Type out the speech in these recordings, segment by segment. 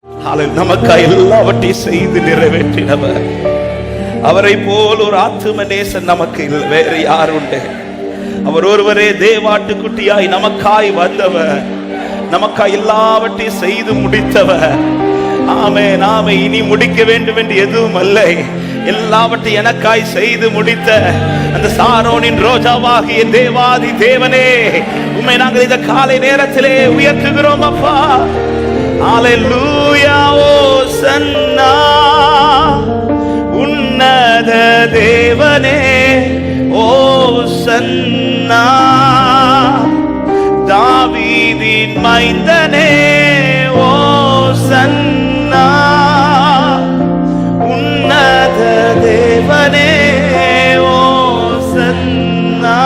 நமக்காக எல்லாவற்றையும் செய்து நிறைவேற்றினவர். அவரை போல் ஒரு ஆத்தும நேசன் நமக்கு வேறு யார் உண்டு? அவர் ஒருவரே தேவாட்டுக்குட்டியாய் நமக்காய் வந்தவர், நமக்காய் எல்லாவற்றையும் செய்து முடித்தவர். ஆமென் ஆமென். இனி முடிக்க வேண்டும் என்று எதுவும் அல்ல, எல்லாவற்றையும் எனக்காய் செய்து முடித்த அந்த சாரோனின் ரோஜாவாகிய தேவாதி தேவனே, உம்மை நாங்கள் இந்த காலை நேரத்திலே உயர்த்துகிறோம் அப்பா. ஹல்லேலூயா. ஓசன்னா உன்னத தேவனே, ஓசன்னா தாவீதின் மைந்தனே, ஓசன்னா உன்னத தேவனே, ஓசன்னா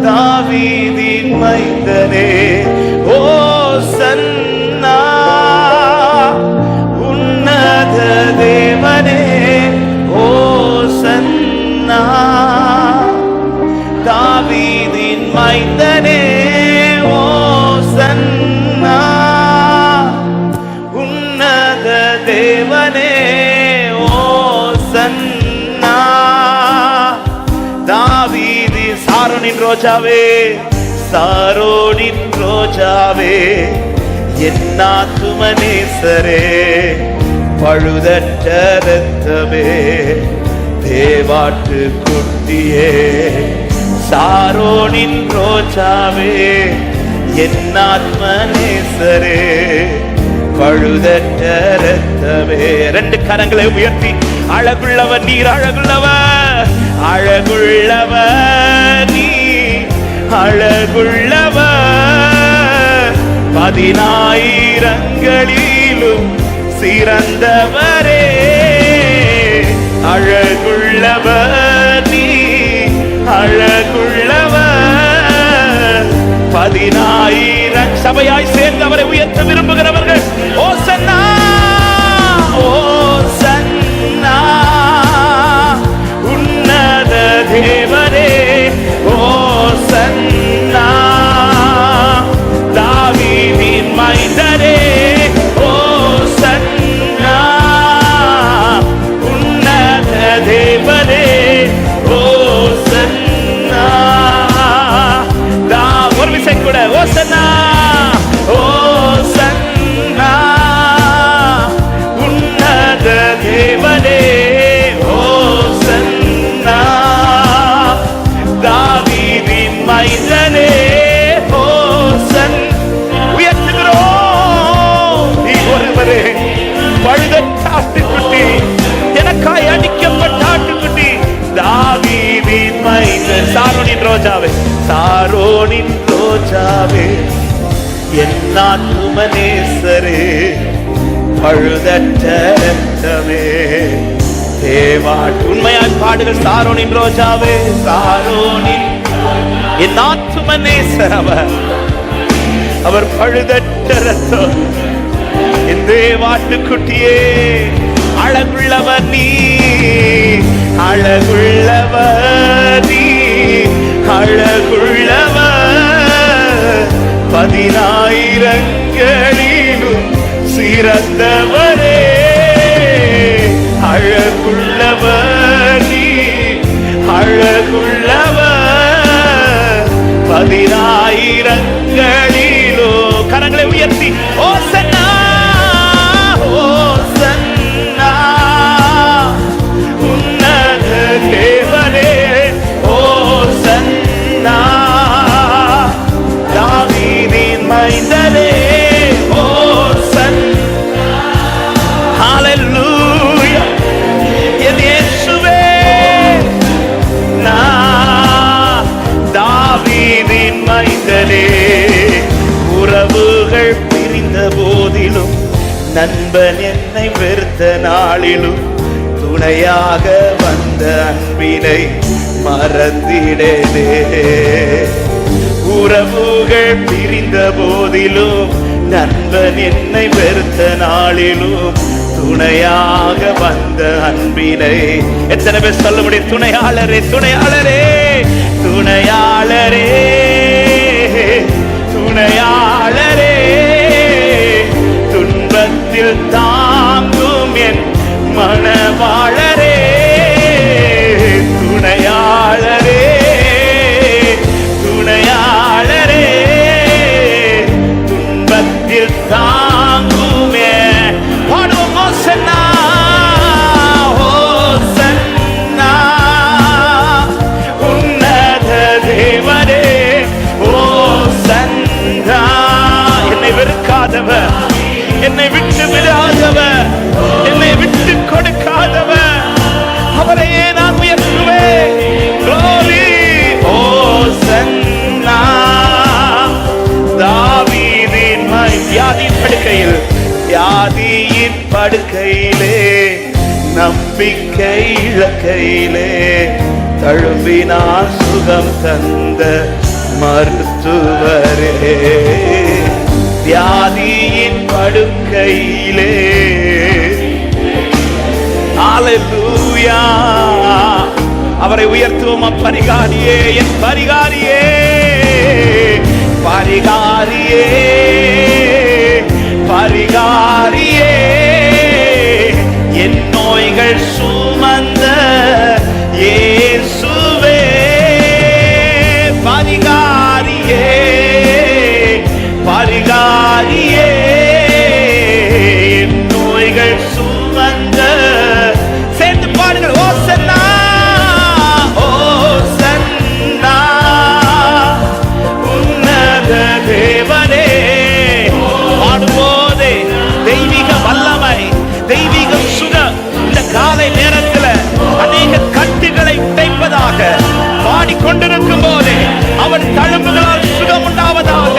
தாவீதின் மைந்தனே, ஓசன்னா உன்னத தேவனே, ஓசன்னா தாவீதின் மைந்தனே, ஓசன்னா உன்னத தேவனே, ஓசன்னா தாவீதி. சாரோனின் ரோஜாவே, சாரோனின் ரோஜாவே, என் ஆத்தும நேசரே, பழுதற்ற இரத்தமே, தேவாட்டு குட்டியே. சாரோனின் ரோஜாவே, என் ஆத்ம நேசரே, பழுதற்ற இரத்தமே. ரெண்டு கரங்களை உயர்த்தி, அழகுள்ளவர் நீர், அழகுள்ளவர், அழகுள்ளவர் நீ, அழகுள்ளவர், 10,000ங்களிலும் சிறந்தவரே, அழகுள்ளவர் நீ, அழகுள்ளவர், 10,000 சபையாய் சேர்ந்தவரை உயர்த்த விரும்புகிறவர்கள் ஓசன்னா, ஓசன்னா உன்னத தேவனே, ஓசன்னா தாவீதின் மைந்தனே, ஓசன்னா உன்னத தேவனே, ஓசன்னா ஒரு விசை கூட ஓசன்னா, ஓசன்னா உன்னத தேவனே, ஓசன்னா தாவீதின் மைந்தனே, ஓசன். உயர்த்துகிறோம். நீ ஒருவரே பழுதற்ற ஆட்டுக்குட்டி, எனக்காய் அடிக்கப்பட்ட ஆட்டுக்குட்டி, தாவீதின் மைந்தன். சாரோனின் ரோஜாவே, சாரோனின் ரோஜாவே, என் ஆத்தும நேசரே, பழுதற்ற இரத்தமே, தேவாட்டு. உண்மையாய் பாடுகள். சாரோனின் ரோஜாவே, சாரோனின் என் ஆத்தும நேசர், அவர் பழுதற்ற இரத்தம், என் தேவாட்டு குட்டியே. அழகுள்ளவர் நீ, அழகுள்ளவர் நீ, அழகுள்ளவர், 10,000ங்களிலும் சிறந்தவரே, அழகுள்ளவர் நீ, அழகுள்ளவர், 10,000ங்களிலும். கரங்களை உயர்த்தி ஓசன்னா, ஓசன்னா உன்னத தேவனே, ஓசன்னா தாவீதின் மைந்தனே, ஓசன்னா. ஹல்லேலூயா. என் இயேசுவே, நான் தாவீதின் மைந்தனே, உறவுகள் பிரிந்த போதிலும், நண்பன் என்னை வெறுத்த நாளிலும், துணையாக வந்த அன்பினை மறந்திடே. உறவுகள் பிரிந்த போதிலும், நண்பன் என்னை வெறுத்த நாளிலும், துணையாக வந்த அன்பினை. எத்தனை பேர் சொல்ல முடியும்? துணையாளரே, துணையாளரே, துணையாளரே, துணையாளரே, தாங்கும் என் மணவாளரே, துணையாளரே, துணையாளரே, துன்பத்தில் தாங்குமே. பாடுவோம் ஓசன்னா, ஓசன்னா, உன்னத தேவனே, ஓசன்னா. என்னை வெறுக்காதவர், என்னை விட்டு விடாதவர், என்னை விட்டு கொடுக்காதவர், அவரையே நான் உயர்த்துவேன். Glory, ஓசன்னா. தாவீதின் வியாதியின் படுக்கையில், வியாதியின் படுக்கையிலே, நம்பிக்கை இழக்கையிலே, தழும்பினார் சுகம் தந்த மருத்துவரே, வியாதியின் படுக்கையிலே. ஹல்லேலூயா. அவரை உயர்த்துவோம். பரிகாரியே, என் பரிகாரியே, பரிகாரியே, பரிகாரியே, என் நோய்கள் சுமந்த இயேசுவே, பரிகாரியே, பரிகாரியே, என் நோய்கள் சுமந்த. சேர்ந்து பாடுங்கள். ஓசன்னா, ஓசன்னா, உன்னத தேவனே. பாடும்போதே தெய்வீக வல்லமை, தெய்வீக சுகம் இந்த காலை நேரத்தில் அநேக கட்டுகளை உடைப்பதாக பாடிக்கொண்டிருக்கும் போதே அவன் தழும்புகளால் சுகம் உண்டாவதாக,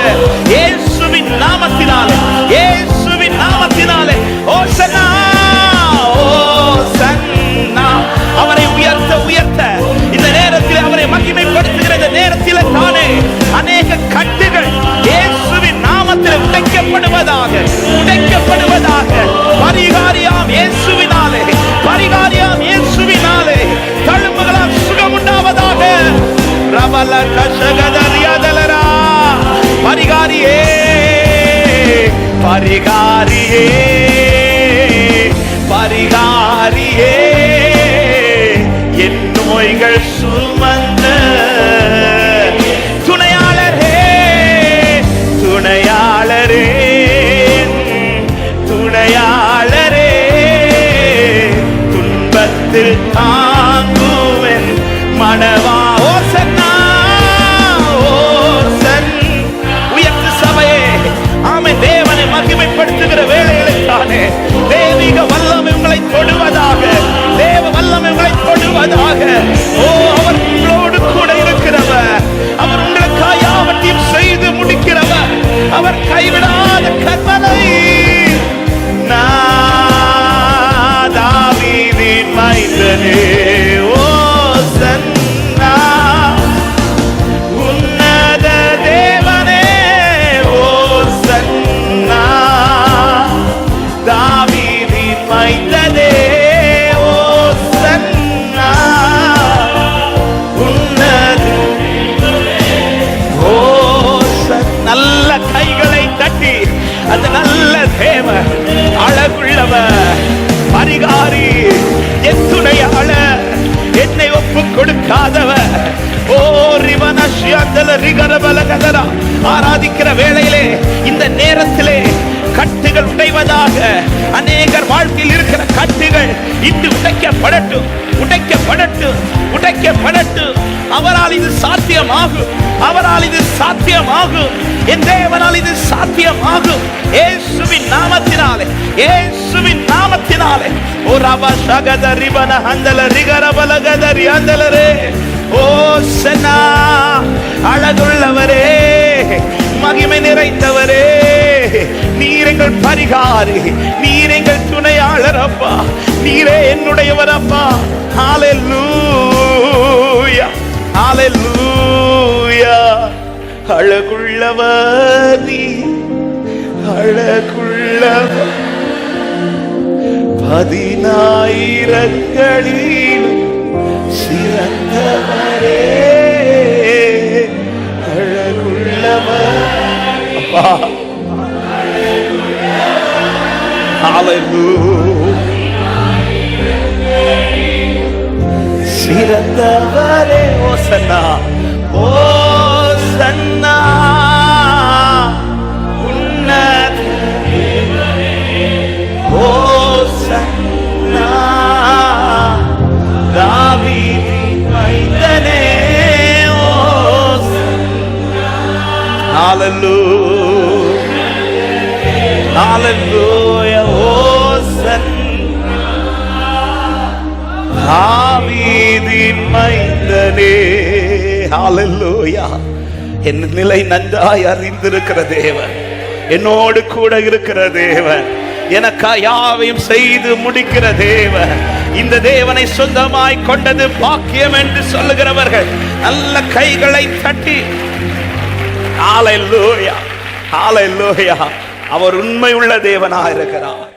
இயேசுவின் நாமத்தினாலே, இயேசுவின் நாமத்தினாலே. ஓசன்னா, ஓசன்னா. அவரை உயர்த்த உயர்த்த இந்த நேரத்தில் அவரை மகிமைப்படுத்துகிற இந்த நேரத்தில் தானே அநேக கட்டுகள் இயேசுவின் நாமத்தில் உடைக்கப்படுவதாக, உடைக்கப்படுவதாக. பரிகாரியாம் இயேசுவினாலே, பரிகாரியாம் இயேசுவினாலே தழும்புகளால் சுகம் உண்டாவதாக. ரவல கஷகதரியாதலரா. பரிகாரியே, பரிகாரியே, பரிகாரியே, என் நோய்கள் சுமந்த துணையாளரே, துணையாளரே, துணையாளரே, துன்பத்தில் தாங்குவேன் மணவா. ஓசன்னா, ஓசன். உயர்த்து சபையே. ஆமென். தேவனை மகிமைப்படுத்துகிற வேளைகளை தானே தெய்வீக வல்லமை உங்களை தொடுவதாக, தேவ வல்லமை உங்களை தொடுவதாக. ஓ, அவர் உங்களோடு கூட இருக்கிறவர், அவர் உங்களுக்காக யாவற்றையும் செய்து முடிக்கிறவர், அவர் கைவிடாத கர்மனை. தாவீதின் மைந்தனே, ஓசன்னா, உன்னத தேவனே, ஓசன்னா, தாவீதின் மைந்தனே, ஓசன்னா, உன்னத. ஓசன். நல்ல கைகளை தட்டி அந்த நல்ல தேவன், அழகுள்ளவர், பரிகாரி, என் துணையாளர், என்னை ஒப்பு கொடுக்காதவர். ஓ ரிவனஷ்யந்தல ரிகரபலகதரா. ஆராதிக்கிற வேளையிலே இந்த நேரத்திலே கட்டுகள் உடைவதாக. அநேகர் வாழ்க்கையில் இருக்கிற கட்டுகள் இன்று உடைக்கப்படட்டும், உடைக்கப்படட்டும், உடைக்கப்படட்டும். அவரால் இது சாத்தியமாகும், அவரால் இது சாத்தியமாகும், என் தேவனால் இது சாத்தியமாகும். இயேசுவின் நாமத்தினாலே, இயேசுவின் நாமத்தினாலே. ஓ ரபா ஷகத ரிபன ஹந்தல ரிகரபலகதரி ஹந்தலரே. ஓசன்னா. அழகுள்ளவரே, மகிமை நிறைந்தவரே, நீர் எங்கள் பரிகாரி, நீர் எங்கள் துணையாளர் அப்பா, நீரே என்னுடையவர் அப்பா. ஹல்லேலூயா, ஹல்லேலூயா. அழகுள்ளவர் நீ, அழகுள்ளவர், 10,000களில் சிறந்தவரே, அழகுள்ளவர் அப்பா. சிறந்தவரே ஓசன்னா ஓசன்னா உன்னத ஓசன்னா தாவீதின் மைந்தனே ஓசன்னா. ஹல்லேலூயா ஹல்லேலூயா ஓசன்னா தாவீதின் மைந்தனே. ஹல்லேலூயா. என் நிலை நன்றாய் அறிந்திருக்கிற தேவன், என்னோடு கூட இருக்கிற தேவன், எனக்கா யாவையும் செய்து முடிக்கிற தேவன். இந்த தேவனை சொந்தமாய் கொண்டது பாக்கியம் என்று சொல்லுகிறவர்கள் நல்ல கைகளை தட்டி ஹல்லேலூயா ஹல்லேலூயா. அவர் உண்மை உள்ள தேவனாக இருக்கிறார்.